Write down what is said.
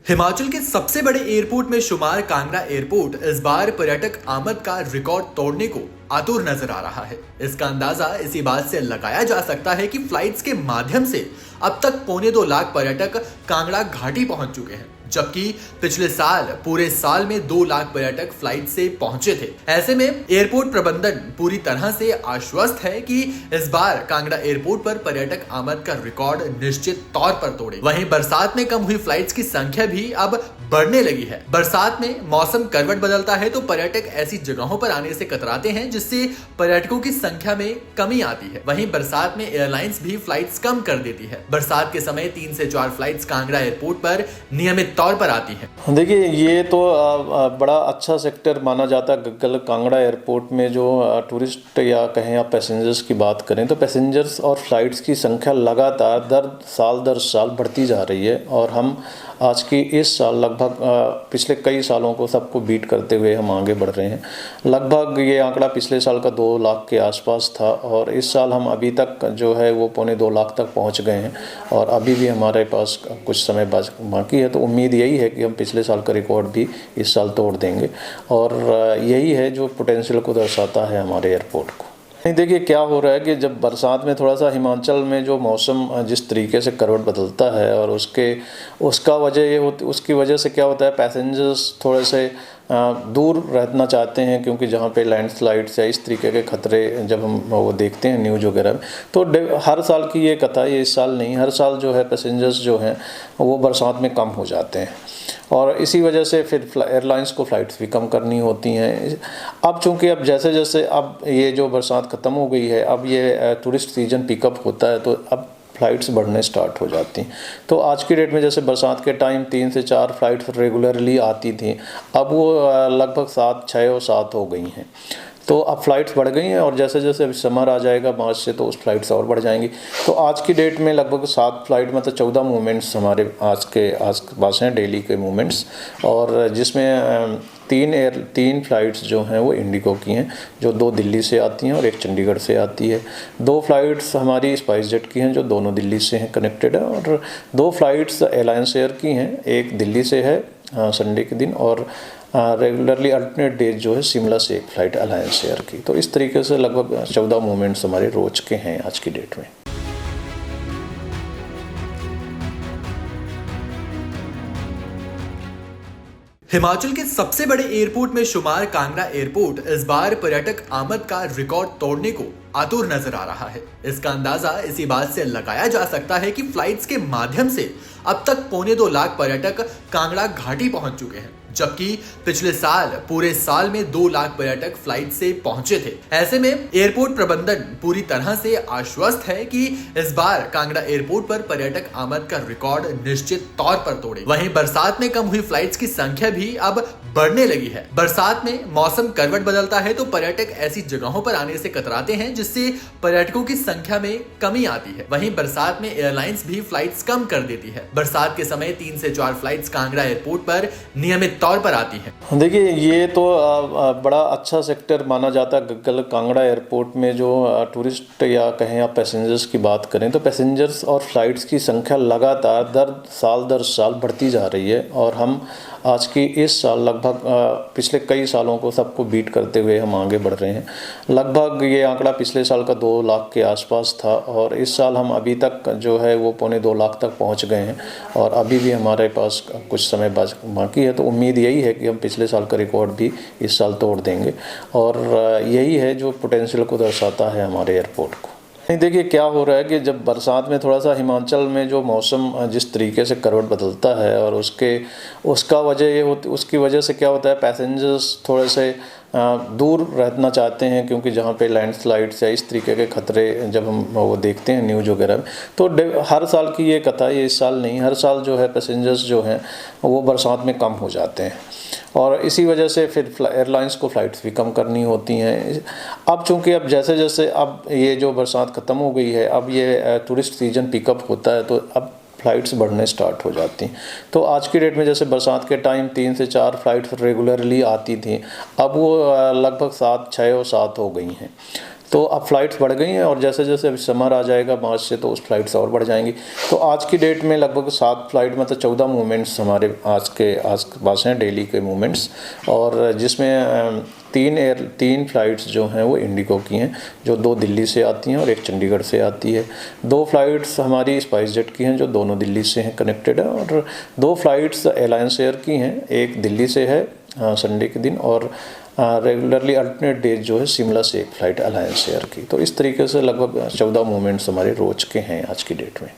हिमाचल के सबसे बड़े एयरपोर्ट में शुमार कांगड़ा एयरपोर्ट इस बार पर्यटक आमद का रिकॉर्ड तोड़ने को आतुर नजर आ रहा है। इसका अंदाजा इसी बात से लगाया जा सकता है कि फ्लाइट्स के माध्यम से अब तक 2.25 लाख पर्यटक कांगड़ा घाटी पहुंच चुके हैं, जबकि पिछले साल पूरे साल में 2 लाख पर्यटक फ्लाइट से पहुंचे थे। ऐसे में एयरपोर्ट प्रबंधन पूरी तरह से आश्वस्त है कि इस बार कांगड़ा एयरपोर्ट पर पर्यटक आमद का रिकॉर्ड निश्चित तौर पर तोड़े। वहीं बरसात में कम हुई फ्लाइट्स की संख्या भी अब बढ़ने लगी है। बरसात में मौसम करवट बदलता है तो पर्यटक ऐसी जगहों पर आने से कतराते हैं, जिससे पर्यटकों की संख्या में कमी आती है। वहीं बरसात में एयरलाइंस भी फ्लाइट्स कम कर देती है। बरसात के समय 3 से 4 फ्लाइट्स कांगड़ा एयरपोर्ट पर नियमित तौर पर आती है। देखिए, ये तो बड़ा अच्छा सेक्टर माना जाता है। कल कांगड़ा एयरपोर्ट में जो टूरिस्ट या कहें आप पैसेंजर्स की बात करें तो पैसेंजर्स और फ्लाइट्स की संख्या लगातार दर साल बढ़ती जा रही है और हम आज की इस साल लगभग पिछले कई सालों को सबको बीट करते हुए हम आगे बढ़ रहे हैं। लगभग ये आंकड़ा पिछले साल का 2 लाख के आसपास था और इस साल हम अभी तक जो है वो 2.25 लाख तक पहुंच गए हैं और अभी भी हमारे पास कुछ समय बाकी है। तो उम्मीद यही है कि हम पिछले साल का रिकॉर्ड भी इस साल तोड़ देंगे और यही है जो पोटेंशियल को दर्शाता है हमारे एयरपोर्ट को। नहीं, देखिए क्या हो रहा है कि जब बरसात में थोड़ा सा हिमाचल में जो मौसम जिस तरीके से करवट बदलता है और उसकी वजह से क्या होता है, पैसेंजर्स थोड़े से दूर रहना चाहते हैं, क्योंकि जहाँ पे लैंडस्लाइड्स या इस तरीके के खतरे जब हम वो देखते हैं न्यूज़ वगैरह में, तो हर साल की ये कथा, ये इस साल नहीं, हर साल जो है पैसेंजर्स जो हैं वो बरसात में कम हो जाते हैं और इसी वजह से फिर एयरलाइंस को फ़्लाइट्स भी कम करनी होती हैं। अब चूँकि अब जैसे जैसे अब ये जो बरसात ख़त्म हो गई है, अब ये टूरिस्ट सीजन पिकअप होता है तो अब फ़्लाइट्स बढ़ने स्टार्ट हो जाती हैं। तो आज की डेट में जैसे बरसात के टाइम 3 से 4 फ्लाइट्स रेगुलरली आती थी, अब वो लगभग 6 और 7 हो गई हैं। तो अब फ्लाइट्स बढ़ गई हैं और जैसे जैसे अभी समर आ जाएगा मार्च से तो उस फ्लाइट्स और बढ़ जाएंगी। तो आज की डेट में लगभग 7 फ्लाइट मतलब 14 मूवमेंट्स हमारे आज पास हैं, डेली के मूवमेंट्स, और जिसमें 3 फ्लाइट्स जो हैं वो इंडिगो की हैं, जो 2 दिल्ली से आती हैं और 1 चंडीगढ़ से आती है। 2 फ्लाइट्स हमारी स्पाइस जेट की हैं जो दोनों दिल्ली से हैं कनेक्टेड है, और 2 फ्लाइट्स एलायंस एयर की हैं, एक दिल्ली से है संडे के दिन, और रेगुलरली अल्टरनेट डेज जो है शिमला से एक फ़्लाइट अलायंस एयर की। तो इस तरीके से लगभग 14 मूवमेंट्स हमारे रोज के हैं आज की डेट में। हिमाचल के सबसे बड़े एयरपोर्ट में शुमार कांगड़ा एयरपोर्ट इस बार पर्यटक आमद का रिकॉर्ड तोड़ने को आतुर नजर आ रहा है। इसका अंदाजा इसी बात से लगाया जा सकता है कि फ्लाइट्स के माध्यम से अब तक 2.25 लाख पर्यटक कांगड़ा घाटी पहुंच चुके हैं, जबकि पिछले साल पूरे साल में 2 लाख पर्यटक फ्लाइट से पहुंचे थे। ऐसे में एयरपोर्ट प्रबंधन पूरी तरह से आश्वस्त है कि इस बार कांगड़ा एयरपोर्ट पर पर्यटक आमद का रिकॉर्ड निश्चित तौर पर तोड़े। वहीं बरसात में कम हुई फ्लाइट्स की संख्या भी अब बढ़ने लगी है। बरसात में मौसम करवट बदलता है तो पर्यटक ऐसी जगहों पर आने से कतराते हैं, जिससे पर्यटकों की संख्या में कमी आती है। वहीं बरसात में एयरलाइंस भी फ्लाइट्स कम कर देती है। बरसात के समय 3 से 4 फ्लाइट्स कांगड़ा एयरपोर्ट पर नियमित तौर पर आती है। देखिए, ये तो बड़ा अच्छा सेक्टर माना जाता है। कल कांगड़ा एयरपोर्ट में जो टूरिस्ट या कहें आप पैसेंजर्स की बात करें तो पैसेंजर्स और फ्लाइट्स की संख्या लगातार दर साल बढ़ती जा रही है और हम आज की इस साल लगभग पिछले कई सालों को सबको बीट करते हुए हम आगे बढ़ रहे हैं। लगभग ये आंकड़ा पिछले साल का 2 लाख के आसपास था और इस साल हम अभी तक जो है वो 2.25 लाख तक पहुंच गए हैं और अभी भी हमारे पास कुछ समय बाकी है। तो उम्मीद यही है कि हम पिछले साल का रिकॉर्ड भी इस साल तोड़ देंगे और यही है जो पोटेंशियल को दर्शाता है हमारे एयरपोर्ट को। नहीं, देखिए क्या हो रहा है कि जब बरसात में थोड़ा सा हिमाचल में जो मौसम जिस तरीके से करवट बदलता है और उसकी वजह से क्या होता है, पैसेंजर्स थोड़े से दूर रहना चाहते हैं, क्योंकि जहाँ पे लैंडस्लाइड्स या इस तरीके के खतरे जब हम वो देखते हैं न्यूज़ वगैरह में, तो हर साल की ये कथा, ये इस साल नहीं, हर साल जो है पैसेंजर्स जो हैं वो बरसात में कम हो जाते हैं और इसी वजह से फिर एयरलाइंस को फ़्लाइट्स भी कम करनी होती हैं। अब चूँकि अब जैसे जैसे अब ये जो बरसात ख़त्म हो गई है, अब ये टूरिस्ट सीजन पिकअप होता है तो अब फ़्लाइट्स बढ़ने स्टार्ट हो जाती हैं। तो आज की डेट में जैसे बरसात के टाइम 3 से 4 फ्लाइट्स रेगुलरली आती थी, अब वो लगभग 6 और 7 हो गई हैं। तो अब फ़्लाइट्स बढ़ गई हैं और जैसे जैसे अभी समर आ जाएगा मार्च से तो उस फ्लाइट्स और बढ़ जाएंगी। तो आज की डेट में लगभग 7 फ्लाइट मतलब 14 मूवमेंट्स हमारे आज के पास हैं डेली के मूवमेंट्स, और जिसमें 3 फ्लाइट्स जो हैं वो इंडिगो की हैं, जो 2 दिल्ली से आती हैं और 1 चंडीगढ़ से आती है। 2 फ्लाइट्स हमारी स्पाइस जेट की हैं जो दोनों दिल्ली से हैं कनेक्टेड है, और 2 फ्लाइट्स एलायंस एयर की हैं, एक दिल्ली से है संडे के दिन, और रेगुलरली अल्टरनेट डेज जो है शिमला से एक फ़्लाइट अलायंस एयर की। तो इस तरीके से लगभग 14 मूवमेंट्स हमारे रोज़ के हैं आज की डेट में।